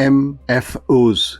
MFOs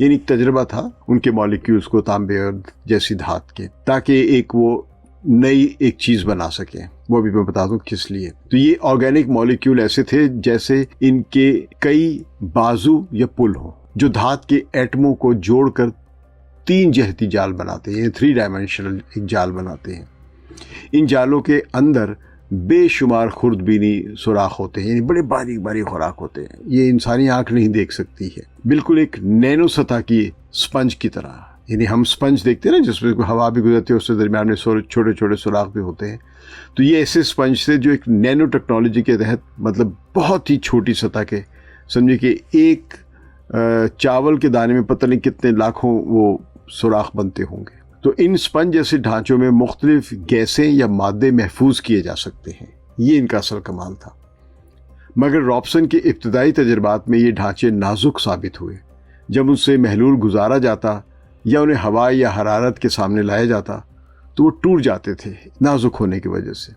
یعنی ایک تجربہ تھا ان کے مالیکیولز کو تانبے اور جیسی دھات کے، تاکہ ایک وہ نئی ایک چیز بنا سکیں. وہ بھی میں بتا دوں کس لیے. تو یہ آرگینک مالیکیول ایسے تھے جیسے ان کے کئی بازو یا پل ہوں جو دھات کے ایٹموں کو جوڑ کر 3 جہتی جال بناتے ہیں، 3 ڈائمینشنل ایک جال بناتے ہیں. ان جالوں کے اندر بے شمار خوردبینی سوراخ ہوتے ہیں، یعنی بڑے باریک باریک خوراک ہوتے ہیں. یہ انسانی آنکھ نہیں دیکھ سکتی ہے. بالکل ایک نینو سطح کی سپنج کی طرح. یعنی ہم سپنج دیکھتے ہیں نا جس میں ہوا بھی گزرتی ہے، اس کے درمیان میں چھوٹے چھوٹے سوراخ بھی ہوتے ہیں. تو یہ ایسے سپنج تھے جو ایک نینو ٹیکنالوجی کے تحت مطلب بہت ہی چھوٹی سطح کے، سمجھے کہ ایک چاول کے دانے میں پتہ نہیں کتنے لاکھوں وہ سوراخ بنتے ہوں گے. تو ان سپنج جیسے ڈھانچوں میں مختلف گیسیں یا مادے محفوظ کیے جا سکتے ہیں. یہ ان کا اصل کمال تھا. مگر رابسن کے ابتدائی تجربات میں یہ ڈھانچے نازک ثابت ہوئے. جب ان سے محلول گزارا جاتا یا انہیں ہوا یا حرارت کے سامنے لایا جاتا تو وہ ٹوٹ جاتے تھے نازک ہونے کی وجہ سے.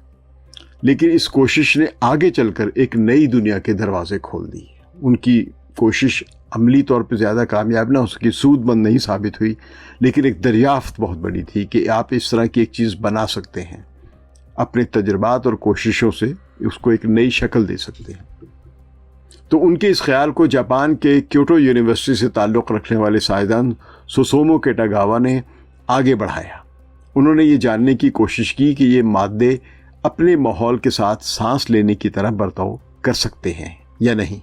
لیکن اس کوشش نے آگے چل کر ایک نئی دنیا کے دروازے کھول دی. ان کی کوشش عملی طور پہ زیادہ کامیاب نہ ہو سکی، سود مند نہیں ثابت ہوئی، لیکن ایک دریافت بہت بڑی تھی کہ آپ اس طرح کی ایک چیز بنا سکتے ہیں. اپنے تجربات اور کوششوں سے اس کو ایک نئی شکل دے سکتے ہیں. تو ان کے اس خیال کو جاپان کے کیوٹو یونیورسٹی سے تعلق رکھنے والے سائنسدان سوسومو کیٹاگاوا نے آگے بڑھایا. انہوں نے یہ جاننے کی کوشش کی کہ یہ مادے اپنے ماحول کے ساتھ سانس لینے کی طرح برتاؤ کر سکتے ہیں یا نہیں.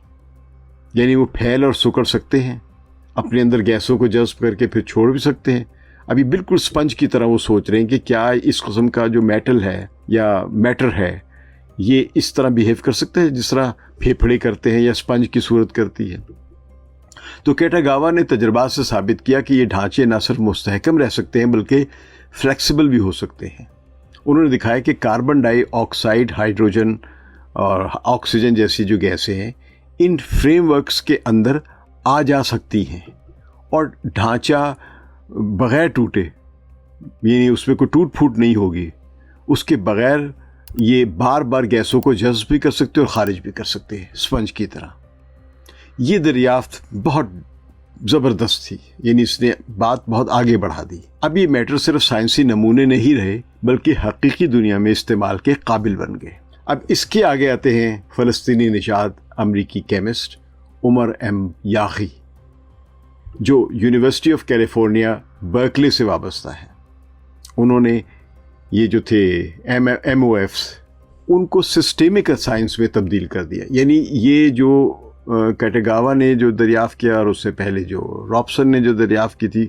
یعنی وہ پھیل اور سکڑ سکتے ہیں، اپنے اندر گیسوں کو جذب کر کے پھر چھوڑ بھی سکتے ہیں. ابھی بالکل سپنج کی طرح وہ سوچ رہے ہیں کہ کیا اس قسم کا جو میٹل ہے یا میٹر ہے یہ اس طرح بیہیو کر سکتا ہے جس طرح پھیپھڑے کرتے ہیں یا سپنج کی صورت کرتی ہے. تو کیٹاگاوا نے تجربات سے ثابت کیا کہ یہ ڈھانچے نہ صرف مستحکم رہ سکتے ہیں بلکہ فلیکسیبل بھی ہو سکتے ہیں. انہوں نے دکھایا کہ کاربن ڈائی آکسائڈ، ہائیڈروجن اور آکسیجن جیسی جو گیسیں ہیں ان فریم ورکس کے اندر آ جا سکتی ہیں اور ڈھانچہ بغیر ٹوٹے، یعنی اس میں کوئی ٹوٹ پھوٹ نہیں ہوگی، اس کے بغیر یہ بار بار گیسوں کو جذب بھی کر سکتے اور خارج بھی کر سکتے ہیں سپنج کی طرح. یہ دریافت بہت زبردست تھی، یعنی اس نے بات بہت آگے بڑھا دی. اب یہ میٹر صرف سائنسی نمونے نہیں رہے بلکہ حقیقی دنیا میں استعمال کے قابل بن گئے. اب اس کے آگے آتے ہیں فلسطینی نژاد امریکی کیمسٹ عمر ایم یاغی جو یونیورسٹی آف کیلیفورنیا برکلے سے وابستہ ہے. انہوں نے یہ جو تھے ایم او ایفس ان کو سسٹیمک سائنس میں تبدیل کر دیا. یعنی یہ جو کیٹاگاوا نے جو دریافت کیا اور اس سے پہلے جو رابسن نے جو دریافت کی تھی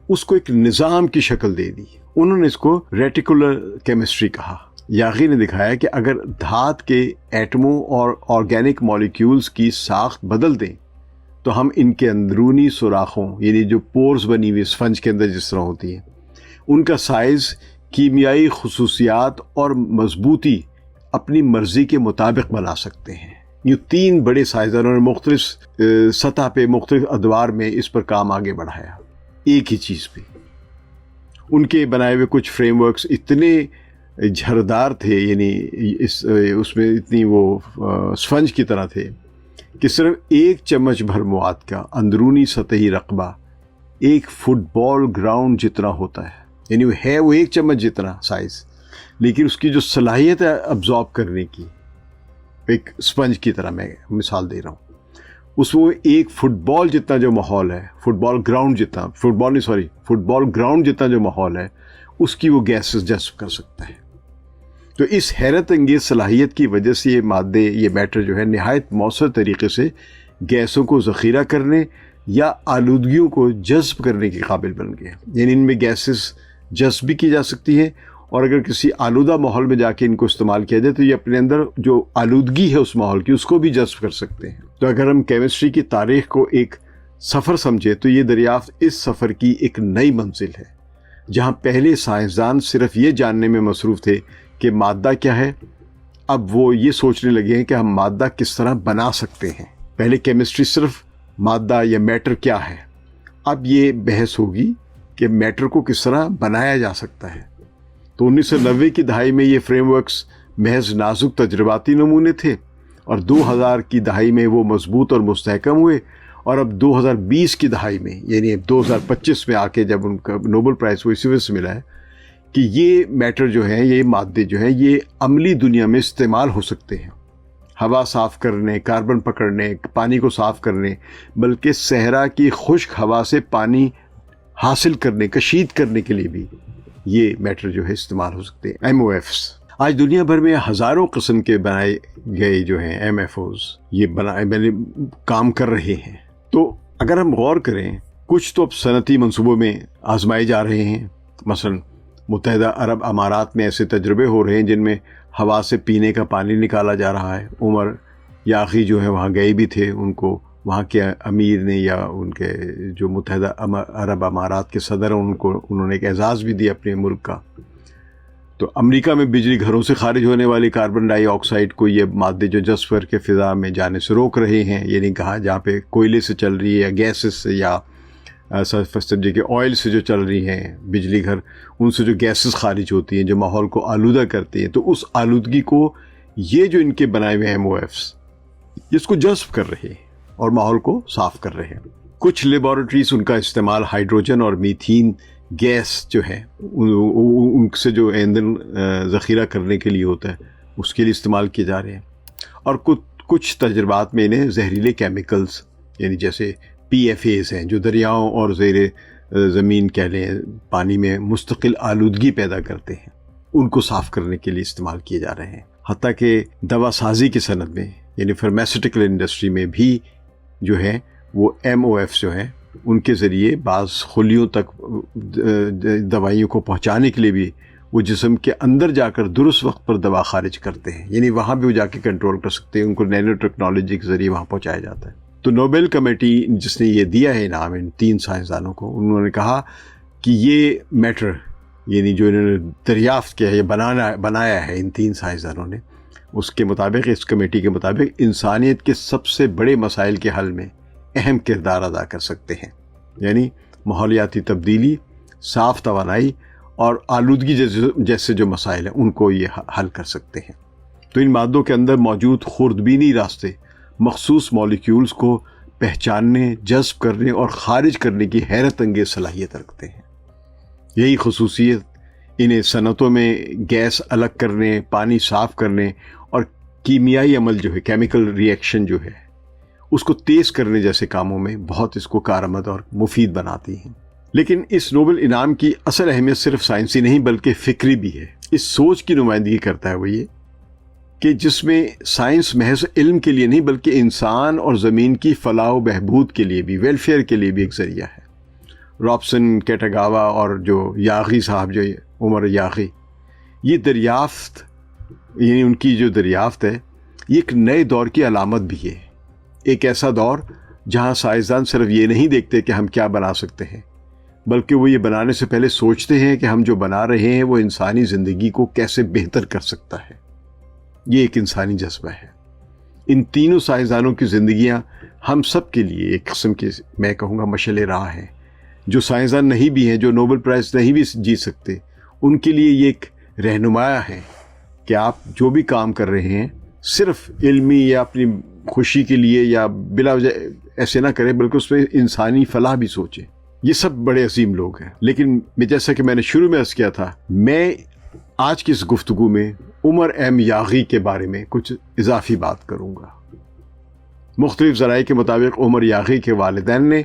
اس کو ایک نظام کی شکل دے دی. انہوں نے اس کو ریٹیکولر کیمسٹری کہا. یاغی نے دکھایا کہ اگر دھات کے ایٹموں اور آرگینک مالیکیولز کی ساخت بدل دیں تو ہم ان کے اندرونی سوراخوں، یعنی جو پورز بنی ہوئی اسفنج کے اندر جس طرح ہوتی ہیں، ان کا سائز، کیمیائی خصوصیات اور مضبوطی اپنی مرضی کے مطابق بنا سکتے ہیں. یہ 3 بڑے سائنسدانوں نے مختلف سطح پہ مختلف ادوار میں اس پر کام آگے بڑھایا ایک ہی چیز پہ. ان کے بنائے ہوئے کچھ فریم ورکس اتنے جھردار تھے، یعنی اس میں اتنی وہ اسفنج کی طرح تھے کہ صرف 1 چمچ بھر مواد کا اندرونی سطحی رقبہ 1 فٹ بال گراؤنڈ جتنا ہوتا ہے. یعنی وہ ہے وہ 1 چمچ جتنا سائز، لیکن اس کی جو صلاحیت ہے ابزارب کرنے کی، ایک اسپنج کی طرح میں مثال دے رہا ہوں، اس میں 1 فٹ بال جتنا جو ماحول ہے، فٹ بال گراؤنڈ جتنا جو ماحول ہے اس کی وہ گیسز جذب کر سکتا ہے. تو اس حیرت انگیز صلاحیت کی وجہ سے یہ مادے، یہ میٹر جو ہے نہایت مؤثر طریقے سے گیسوں کو ذخیرہ کرنے یا آلودگیوں کو جذب کرنے کے قابل بن گئے. یعنی ان میں گیسز جذب بھی کی جا سکتی ہیں اور اگر کسی آلودہ ماحول میں جا کے ان کو استعمال کیا جائے تو یہ اپنے اندر جو آلودگی ہے اس ماحول کی اس کو بھی جذب کر سکتے ہیں. تو اگر ہم کیمسٹری کی تاریخ کو ایک سفر سمجھے تو یہ دریافت اس سفر کی ایک نئی منزل ہے، جہاں پہلے سائنسدان صرف یہ جاننے میں مصروف تھے کہ مادہ کیا ہے، اب وہ یہ سوچنے لگے ہیں کہ ہم مادہ کس طرح بنا سکتے ہیں. پہلے کیمسٹری صرف مادہ یا میٹر کیا ہے، اب یہ بحث ہوگی کہ میٹر کو کس طرح بنایا جا سکتا ہے. تو 1990 کی دہائی میں یہ فریم ورکس محض نازک تجرباتی نمونے تھے اور 2000 کی دہائی میں وہ مضبوط اور مستحکم ہوئے اور اب 2020 کی دہائی میں یعنی 2025 میں آ کے جب ان کا نوبل پرائز کو اسی وجہ سے ملا ہے کہ یہ میٹر جو ہیں، یہ مادے جو ہیں، یہ عملی دنیا میں استعمال ہو سکتے ہیں، ہوا صاف کرنے، کاربن پکڑنے، پانی کو صاف کرنے، بلکہ صحرا کی خشک ہوا سے پانی حاصل کرنے، کشید کرنے کے لیے بھی یہ میٹر جو ہے استعمال ہو سکتے ہیں۔ MOFs آج دنیا بھر میں ہزاروں قسم کے بنائے گئے جو ہیں MFOs یہ کام کر رہے ہیں۔ تو اگر ہم غور کریں، کچھ تو اب صنعتی منصوبوں میں آزمائے جا رہے ہیں، مثلا متحدہ عرب امارات میں ایسے تجربے ہو رہے ہیں جن میں ہوا سے پینے کا پانی نکالا جا رہا ہے۔ عمر یاغی جو ہے وہاں گئے بھی تھے، ان کو وہاں کے امیر نے یا ان کے جو متحدہ عرب امارات کے صدر ہیں انہوں نے ایک اعزاز بھی دیا اپنے ملک کا۔ تو امریکہ میں بجلی گھروں سے خارج ہونے والی کاربن ڈائی آکسائڈ کو یہ مادے جو جذب کر کے فضا میں جانے سے روک رہے ہیں، یعنی کہا جہاں پہ کوئلے سے چل رہی ہے یا گیسز سے یا سمجھے کہ آئل سے جو چل رہی ہیں بجلی گھر، ان سے جو گیسز خارج ہوتی ہیں جو ماحول کو آلودہ کرتی ہیں، تو اس آلودگی کو یہ جو ان کے بنائے ہوئے MOFs اس کو جذب کر رہے ہیں اور ماحول کو صاف کر رہے ہیں۔ کچھ لیبارٹریز ان کا استعمال ہائیڈروجن اور میتھین گیس جو ہے ان سے جو ایندھن ذخیرہ کرنے کے لیے ہوتا ہے اس کے لیے استعمال کیے جا رہے ہیں، اور کچھ تجربات میں انہیں زہریلے کیمیکلز یعنی جیسے PFAs ہیں جو دریاؤں اور زیر زمین کہہ لیں پانی میں مستقل آلودگی پیدا کرتے ہیں، ان کو صاف کرنے کے لیے استعمال کیے جا رہے ہیں۔ حتیٰ کہ دوا سازی کی صنعت میں یعنی فارماسیوٹیکل انڈسٹری میں بھی جو ہے وہ MOFs جو ہیں ان کے ذریعے بعض خلیوں تک دوائیوں کو پہنچانے کے لیے بھی وہ جسم کے اندر جا کر درست وقت پر دوا خارج کرتے ہیں، یعنی وہاں بھی وہ جا کے کنٹرول کر سکتے ہیں، ان کو نینو ٹیکنالوجی کے ذریعے وہاں پہنچایا جاتا ہے۔ تو نوبل کمیٹی جس نے یہ دیا ہے انعام ان 3 سائنسدانوں کو، انہوں نے کہا کہ یہ میٹر یعنی جو انہوں نے دریافت کیا ہے، یہ بنایا ہے ان 3 سائنسدانوں نے، اس کے مطابق، اس کمیٹی کے مطابق انسانیت کے سب سے بڑے مسائل کے حل میں اہم کردار ادا کر سکتے ہیں، یعنی ماحولیاتی تبدیلی، صاف توانائی اور آلودگی جیسے جو مسائل ہیں ان کو یہ حل کر سکتے ہیں۔ تو ان مادوں کے اندر موجود خوردبینی راستے مخصوص مالیکیولز کو پہچاننے، جذب کرنے اور خارج کرنے کی حیرت انگیز صلاحیت رکھتے ہیں۔ یہی خصوصیت انہیں صنعتوں میں گیس الگ کرنے، پانی صاف کرنے اور کیمیائی عمل جو ہے، کیمیکل ری ایکشن جو ہے، اس کو تیز کرنے جیسے کاموں میں بہت اس کو کارآمد اور مفید بناتی ہیں۔ لیکن اس نوبل انعام کی اصل اہمیت صرف سائنسی نہیں بلکہ فکری بھی ہے۔ اس سوچ کی نمائندگی کرتا ہے وہ یہ کہ جس میں سائنس محض علم کے لیے نہیں بلکہ انسان اور زمین کی فلاح و بہبود کے لیے بھی، ویلفیئر کے لیے بھی ایک ذریعہ ہے۔ رابسن، کیٹاگاوا اور جو یاغی صاحب، جو عمر یاغی، یہ دریافت یعنی ان کی جو دریافت ہے یہ ایک نئے دور کی علامت بھی ہے، ایک ایسا دور جہاں سائنسدان صرف یہ نہیں دیکھتے کہ ہم کیا بنا سکتے ہیں، بلکہ وہ یہ بنانے سے پہلے سوچتے ہیں کہ ہم جو بنا رہے ہیں وہ انسانی زندگی کو کیسے بہتر کر سکتا ہے۔ یہ ایک انسانی جذبہ ہے۔ ان تینوں سائنسدانوں کی زندگیاں ہم سب کے لیے ایک قسم کی، میں کہوں گا، مشعل راہ ہے۔ جو سائنسدان نہیں بھی ہیں، جو نوبل پرائز نہیں بھی جیت سکتے، ان کے لیے یہ ایک رہنمایا ہے کہ آپ جو بھی کام کر رہے ہیں صرف علمی یا اپنی خوشی کے لیے یا بلا وجہ ایسے نہ کریں، بلکہ اس میں انسانی فلاح بھی سوچیں۔ یہ سب بڑے عظیم لوگ ہیں، لیکن جیسا کہ میں نے شروع میں عرض کیا تھا، میں آج کی اس گفتگو میں عمر ایم یاغی کے بارے میں کچھ اضافی بات کروں گا۔ مختلف ذرائع کے مطابق عمر یاغی کے والدین نے،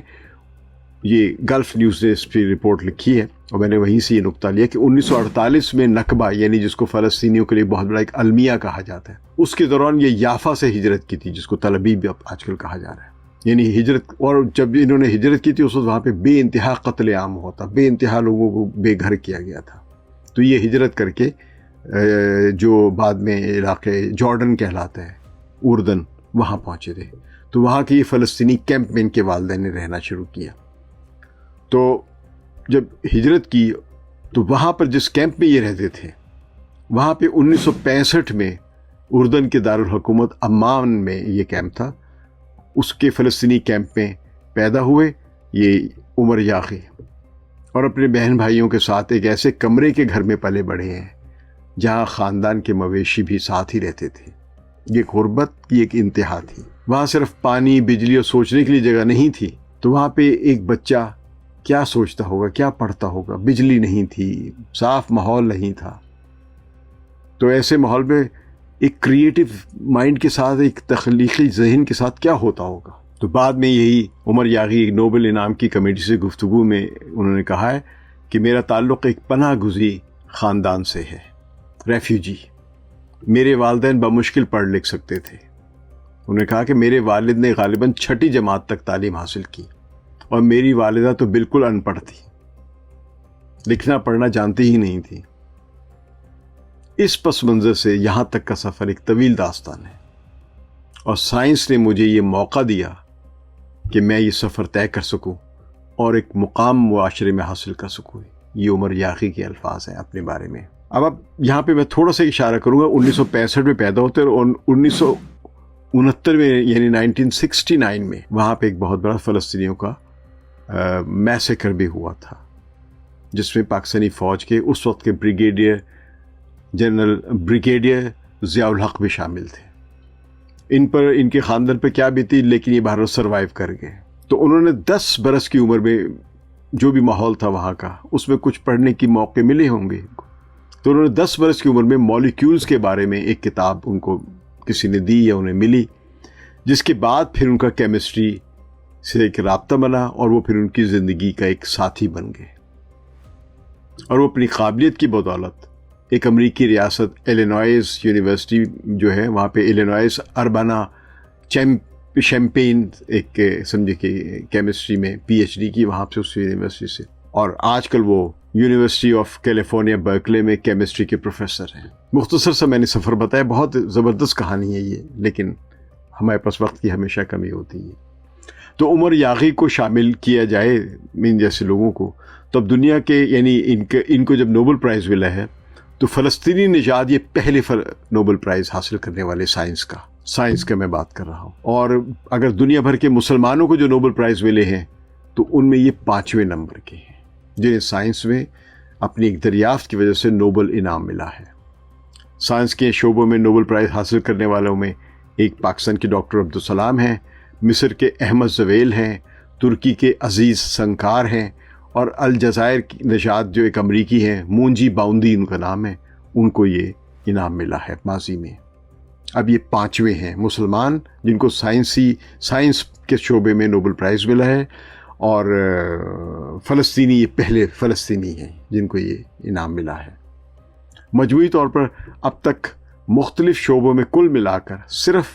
یہ گلف نیوز نے اس پہ رپورٹ لکھی ہے اور میں نے وہیں سے یہ نقطہ لیا کہ 1948 میں نکبہ یعنی جس کو فلسطینیوں کے لیے بہت بڑا ایک المیہ کہا جاتا ہے، اس کے دوران یہ یافا سے ہجرت کی تھی، جس کو تل ابیب آج کل کہا جا رہا ہے، یعنی ہجرت۔ اور جب انہوں نے ہجرت کی تھی اس وقت وہاں پہ بے انتہا قتل عام ہوتا، بے انتہا لوگوں کو بے گھر کیا گیا تھا۔ تو یہ ہجرت کر کے جو بعد میں علاقے جارڈن کہلاتا ہے، اردن، وہاں پہنچے تھے۔ تو وہاں کے یہ فلسطینی کیمپ میں ان کے والدین نے رہنا شروع کیا۔ تو جب ہجرت کی تو وہاں پر جس کیمپ میں یہ رہتے تھے، وہاں پہ 1965 میں اردن کے دارالحکومت عمان میں یہ کیمپ تھا، اس کے فلسطینی کیمپ میں پیدا ہوئے یہ عمر یاغی، اور اپنے بہن بھائیوں کے ساتھ ایک ایسے کمرے کے گھر میں پلے بڑھے ہیں جہاں خاندان کے مویشی بھی ساتھ ہی رہتے تھے۔ یہ غربت کی ایک انتہا تھی، وہاں صرف پانی، بجلی اور سوچنے کے لیے جگہ نہیں تھی، تو وہاں پہ ایک بچہ کیا سوچتا ہوگا، کیا پڑھتا ہوگا؟ بجلی نہیں تھی، صاف ماحول نہیں تھا، تو ایسے ماحول میں ایک کریٹیو مائنڈ کے ساتھ، ایک تخلیقی ذہن کے ساتھ کیا ہوتا ہوگا؟ تو بعد میں یہی عمر یاغی نوبل انعام کی کمیٹی سے گفتگو میں انہوں نے کہا ہے کہ میرا تعلق ایک پناہ گزین خاندان سے ہے، ریفیوجی۔ میرے والدین بمشکل پڑھ لکھ سکتے تھے۔ انہوں نے کہا کہ میرے والد نے غالباً 6ٹھی جماعت تک تعلیم حاصل کی، اور میری والدہ تو بالکل ان پڑھ تھی، لکھنا پڑھنا جانتی ہی نہیں تھی۔ اس پس منظر سے یہاں تک کا سفر ایک طویل داستان ہے، اور سائنس نے مجھے یہ موقع دیا کہ میں یہ سفر طے کر سکوں اور ایک مقام معاشرے میں حاصل کر سکوں۔ یہ عمر یاغی کے الفاظ ہیں اپنے بارے میں۔ اب یہاں پہ میں تھوڑا سا اشارہ کروں گا، 1965 میں پیدا ہوتے اور 1969 میں یعنی 1969 میں وہاں پہ ایک بہت بڑا فلسطینیوں کا میسیکر بھی ہوا تھا، جس میں پاکستانی فوج کے اس وقت کے بریگیڈیئر ضیاء الحق بھی شامل تھے۔ ان کے خاندان پہ کیا بیتی، لیکن یہ بہرحال سروائیو کر گئے۔ تو انہوں نے 10 برس کی عمر میں جو بھی ماحول تھا وہاں کا، اس میں کچھ پڑھنے کی موقع ملے ہوں گے، تو انہوں نے 10 برس کی عمر میں مالیکیولز کے بارے میں ایک کتاب ان کو کسی نے دی یا انہیں ملی، جس کے بعد پھر ان کا کیمسٹری سے ایک رابطہ بنا، اور وہ پھر ان کی زندگی کا ایک ساتھی بن گئے، اور وہ اپنی قابلیت کی بدولت ایک امریکی ریاست ایلینوائز یونیورسٹی جو ہے وہاں پہ ایلینوائز اربانا شیمپین ایک سمجھے کہ کیمسٹری میں PhD کی وہاں سے اس یونیورسٹی سے، اور آج کل وہ یونیورسٹی آف کیلیفورنیا برکلے میں کیمسٹری کے پروفیسر ہیں۔ مختصر سا میں نے سفر بتایا، بہت زبردست کہانی ہے یہ، لیکن ہمارے پاس وقت کی ہمیشہ کمی ہوتی ہے۔ تو عمر یاغی کو شامل کیا جائے ان جیسے لوگوں کو، تو اب دنیا کے یعنی ان کو جب نوبل پرائز ملا ہے تو فلسطینی نژاد یہ پہلے نوبل پرائز حاصل کرنے والے سائنس کا میں بات کر رہا ہوں، اور اگر دنیا بھر کے مسلمانوں کو جو نوبل پرائز ملے ہیں تو ان میں یہ 5ویں نمبر کے ہیں جنہیں سائنس میں اپنی ایک دریافت کی وجہ سے نوبل انعام ملا ہے۔ سائنس کے شعبوں میں نوبل پرائز حاصل کرنے والوں میں ایک پاکستان کے ڈاکٹر عبدالسلام ہیں، مصر کے احمد زویل ہیں، ترکی کے عزیز سنکار ہیں، اور الجزائر کی نژاد جو ایک امریکی ہیں، مونجی باؤندی ان کا نام ہے، ان کو یہ انعام ملا ہے ماضی میں۔ اب یہ 5ویں ہیں مسلمان جن کو سائنس کے شعبے میں نوبل پرائز ملا ہے، اور فلسطینی یہ پہلے فلسطینی ہیں جن کو یہ انعام ملا ہے۔ مجموعی طور پر اب تک مختلف شعبوں میں کل ملا کر صرف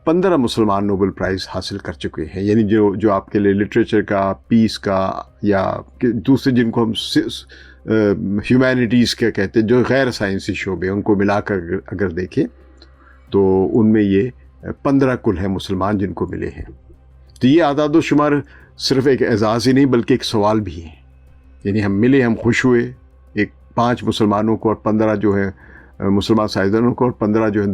15 مسلمان نوبل پرائز حاصل کر چکے ہیں، یعنی جو آپ کے لیے لٹریچر کا، پیس کا، یا دوسرے جن کو ہم ہیومینٹیز کا کہتے ہیں، جو غیر سائنسی شعبے، ان کو ملا کر اگر دیکھیں تو ان میں یہ 15 کل ہیں مسلمان جن کو ملے ہیں۔ تو یہ اعداد و شمار صرف ایک اعزاز ہی نہیں بلکہ ایک سوال بھی ہے، یعنی ہم ملے، ہم خوش ہوئے، 5 مسلمانوں کو اور 15 جو ہے مسلمان سائنسدانوں کو، اور 15 جو ہے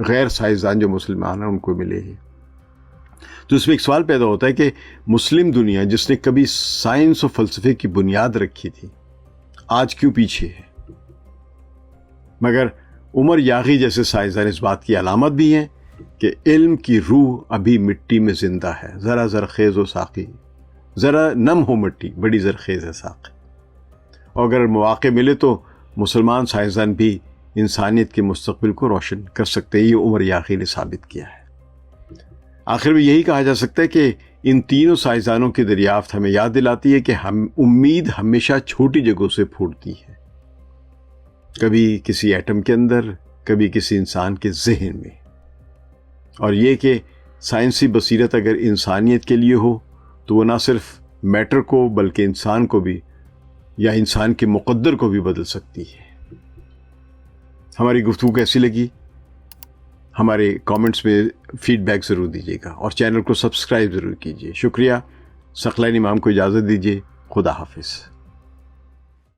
غیر سائنسدان جو مسلمان ہیں ان کو ملے ہیں۔ تو اس میں ایک سوال پیدا ہوتا ہے کہ مسلم دنیا جس نے کبھی سائنس و فلسفے کی بنیاد رکھی تھی آج کیوں پیچھے ہے؟ مگر عمر یاغی جیسے سائنسدان اس بات کی علامت بھی ہیں کہ علم کی روح ابھی مٹی میں زندہ ہے، ذرا زرخیز و ساقی، ذرا نم ہو مٹی، بڑی زرخیز ہے ساقی۔ اور اگر موقع ملے تو مسلمان سائنسدان بھی انسانیت کے مستقبل کو روشن کر سکتے ہیں، یہ عمر یاغی نے ثابت کیا ہے۔ آخر میں یہی کہا جا سکتا ہے کہ ان تینوں سائنسدانوں کی دریافت ہمیں یاد دلاتی ہے کہ امید ہمیشہ چھوٹی جگہوں سے پھوٹتی ہے، کبھی کسی ایٹم کے اندر، کبھی کسی انسان کے ذہن میں، اور یہ کہ سائنسی بصیرت اگر انسانیت کے لیے ہو تو وہ نہ صرف میٹر کو بلکہ انسان کو بھی، یا انسان کے مقدر کو بھی بدل سکتی ہے۔ ہماری گفتگو کیسی لگی؟ ہمارے کامنٹس میں فیڈ بیک ضرور دیجیے گا، اور چینل کو سبسکرائب ضرور کیجیے۔ شکریہ۔ ثقلین امام کو اجازت دیجیے۔ خدا حافظ۔